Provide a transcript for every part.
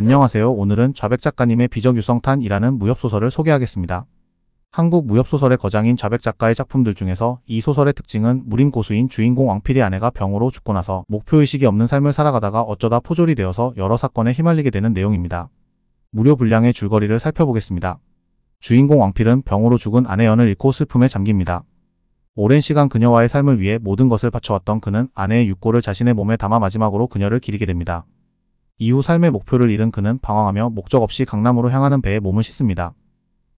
안녕하세요. 오늘은 좌백 작가님의 비적유성탄이라는 무협소설을 소개하겠습니다. 한국 무협소설의 거장인 좌백 작가의 작품들 중에서 이 소설의 특징은 무림 고수인 주인공 왕필의 아내가 병으로 죽고 나서 목표의식이 없는 삶을 살아가다가 어쩌다 포졸이 되어서 여러 사건에 휘말리게 되는 내용입니다. 무료 분량의 줄거리를 살펴보겠습니다. 주인공 왕필은 병으로 죽은 아내 연을 잃고 슬픔에 잠깁니다. 오랜 시간 그녀와의 삶을 위해 모든 것을 바쳐왔던 그는 아내의 육고를 자신의 몸에 담아 마지막으로 그녀를 기리게 됩니다. 이후 삶의 목표를 잃은 그는 방황하며 목적 없이 강남으로 향하는 배에 몸을 싣습니다.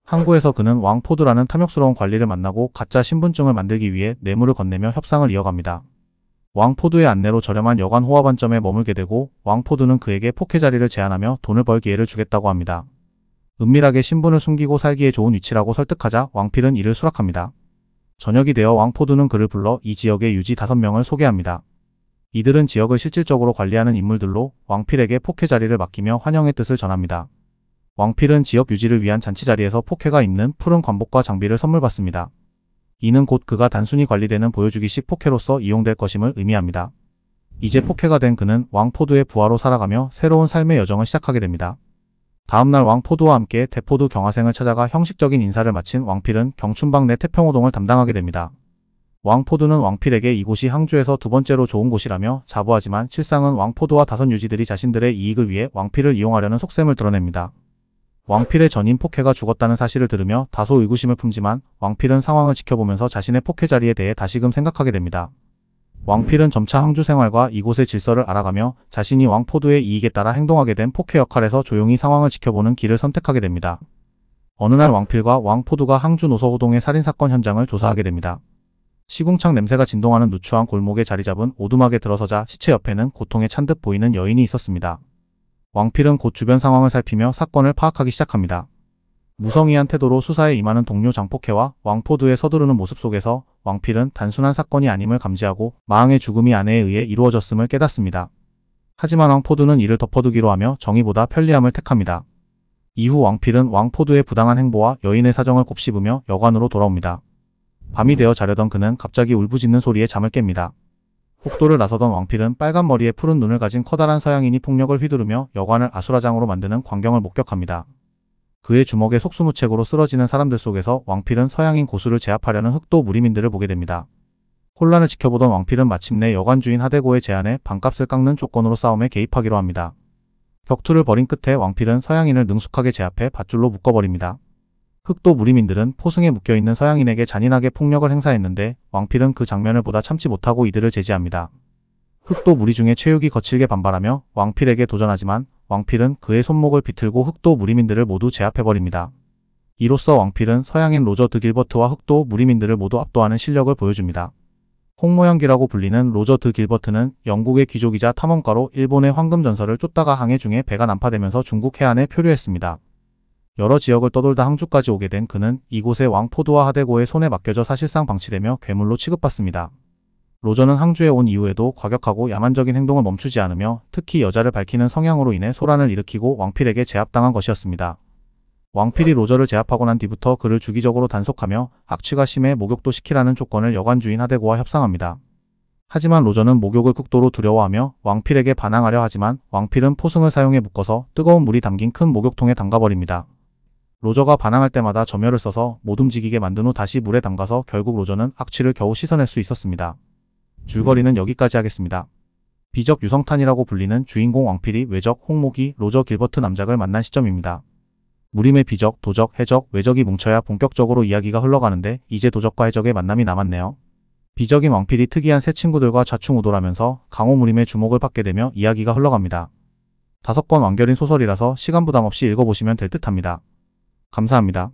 항구에서 그는 왕 포두라는 탐욕스러운 관리를 만나고 가짜 신분증을 만들기 위해 뇌물을 건네며 협상을 이어갑니다. 왕 포두의 안내로 저렴한 여관 호화반점에 머물게 되고 왕 포두는 그에게 포케 자리를 제안하며 돈을 벌 기회를 주겠다고 합니다. 은밀하게 신분을 숨기고 살기에 좋은 위치라고 설득하자 왕필은 이를 수락합니다. 저녁이 되어 왕 포두는 그를 불러 이 지역의 유지 5명을 소개합니다. 이들은 지역을 실질적으로 관리하는 인물들로 왕필에게 포케 자리를 맡기며 환영의 뜻을 전합니다. 왕필은 지역 유지를 위한 잔치 자리에서 포케가 입는 푸른 관복과 장비를 선물 받습니다. 이는 곧 그가 단순히 관리되는 보여주기식 포케로서 이용될 것임을 의미합니다. 이제 포케가 된 그는 왕 포두의 부하로 살아가며 새로운 삶의 여정을 시작하게 됩니다. 다음날 왕 포두와 함께 대포두 경화생을 찾아가 형식적인 인사를 마친 왕필은 경춘방 내 태평호동을 담당하게 됩니다. 왕 포두는 왕필에게 이곳이 항주에서 두 번째로 좋은 곳이라며 자부하지만 실상은 왕 포두와 다선 유지들이 자신들의 이익을 위해 왕필을 이용하려는 속셈을 드러냅니다. 왕필의 전인 포케가 죽었다는 사실을 들으며 다소 의구심을 품지만 왕필은 상황을 지켜보면서 자신의 포케 자리에 대해 다시금 생각하게 됩니다. 왕필은 점차 항주 생활과 이곳의 질서를 알아가며 자신이 왕 포두의 이익에 따라 행동하게 된 포케 역할에서 조용히 상황을 지켜보는 길을 선택하게 됩니다. 어느 날 왕필과 왕 포두가 항주 노서호동의 살인사건 현장을 조사하게 됩니다. 시궁창 냄새가 진동하는 누추한 골목에 자리잡은 오두막에 들어서자 시체 옆에는 고통에 찬 듯 보이는 여인이 있었습니다. 왕필은 곧 주변 상황을 살피며 사건을 파악하기 시작합니다. 무성의한 태도로 수사에 임하는 동료 장포케와 왕포두의 서두르는 모습 속에서 왕필은 단순한 사건이 아님을 감지하고 마왕의 죽음이 아내에 의해 이루어졌음을 깨닫습니다. 하지만 왕포두는 이를 덮어두기로 하며 정의보다 편리함을 택합니다. 이후 왕필은 왕포두의 부당한 행보와 여인의 사정을 곱씹으며 여관으로 돌아옵니다. 밤이 되어 자려던 그는 갑자기 울부짖는 소리에 잠을 깹니다. 복도를 나서던 왕필은 빨간 머리에 푸른 눈을 가진 커다란 서양인이 폭력을 휘두르며 여관을 아수라장으로 만드는 광경을 목격합니다. 그의 주먹에 속수무책으로 쓰러지는 사람들 속에서 왕필은 서양인 고수를 제압하려는 흑도 무리민들을 보게 됩니다. 혼란을 지켜보던 왕필은 마침내 여관 주인 하대고의 제안에 반값을 깎는 조건으로 싸움에 개입하기로 합니다. 격투를 벌인 끝에 왕필은 서양인을 능숙하게 제압해 밧줄로 묶어버립니다. 흑도 무리민들은 포승에 묶여있는 서양인에게 잔인하게 폭력을 행사했는데 왕필은 그 장면을 보다 참지 못하고 이들을 제지합니다. 흑도 무리 중에 최육이 거칠게 반발하며 왕필에게 도전하지만 왕필은 그의 손목을 비틀고 흑도 무리민들을 모두 제압해버립니다. 이로써 왕필은 서양인 로저 드 길버트와 흑도 무리민들을 모두 압도하는 실력을 보여줍니다. 홍모양기라고 불리는 로저 드 길버트는 영국의 귀족이자 탐험가로 일본의 황금전설을 쫓다가 항해 중에 배가 난파되면서 중국 해안에 표류했습니다. 여러 지역을 떠돌다 항주까지 오게 된 그는 이곳의 왕 포두와 하대고의 손에 맡겨져 사실상 방치되며 괴물로 취급받습니다. 로저는 항주에 온 이후에도 과격하고 야만적인 행동을 멈추지 않으며 특히 여자를 밝히는 성향으로 인해 소란을 일으키고 왕필에게 제압당한 것이었습니다. 왕필이 로저를 제압하고 난 뒤부터 그를 주기적으로 단속하며 악취가 심해 목욕도 시키라는 조건을 여관 주인 하대고와 협상합니다. 하지만 로저는 목욕을 극도로 두려워하며 왕필에게 반항하려 하지만 왕필은 포승을 사용해 묶어서 뜨거운 물이 담긴 큰 목욕통에 담가버립니다. 로저가 반항할 때마다 점혈을 써서 못 움직이게 만든 후 다시 물에 담가서 결국 로저는 악취를 겨우 씻어낼 수 있었습니다. 줄거리는 여기까지 하겠습니다. 비적 유성탄이라고 불리는 주인공 왕필이 외적, 홍목이, 로저 길버트 남작을 만난 시점입니다. 무림의 비적, 도적, 해적, 외적이 뭉쳐야 본격적으로 이야기가 흘러가는데 이제 도적과 해적의 만남이 남았네요. 비적인 왕필이 특이한 새 친구들과 좌충우돌하면서 강호무림의 주목을 받게 되며 이야기가 흘러갑니다. 5권 완결인 소설이라서 시간 부담 없이 읽어보시면 될 듯합니다. 감사합니다.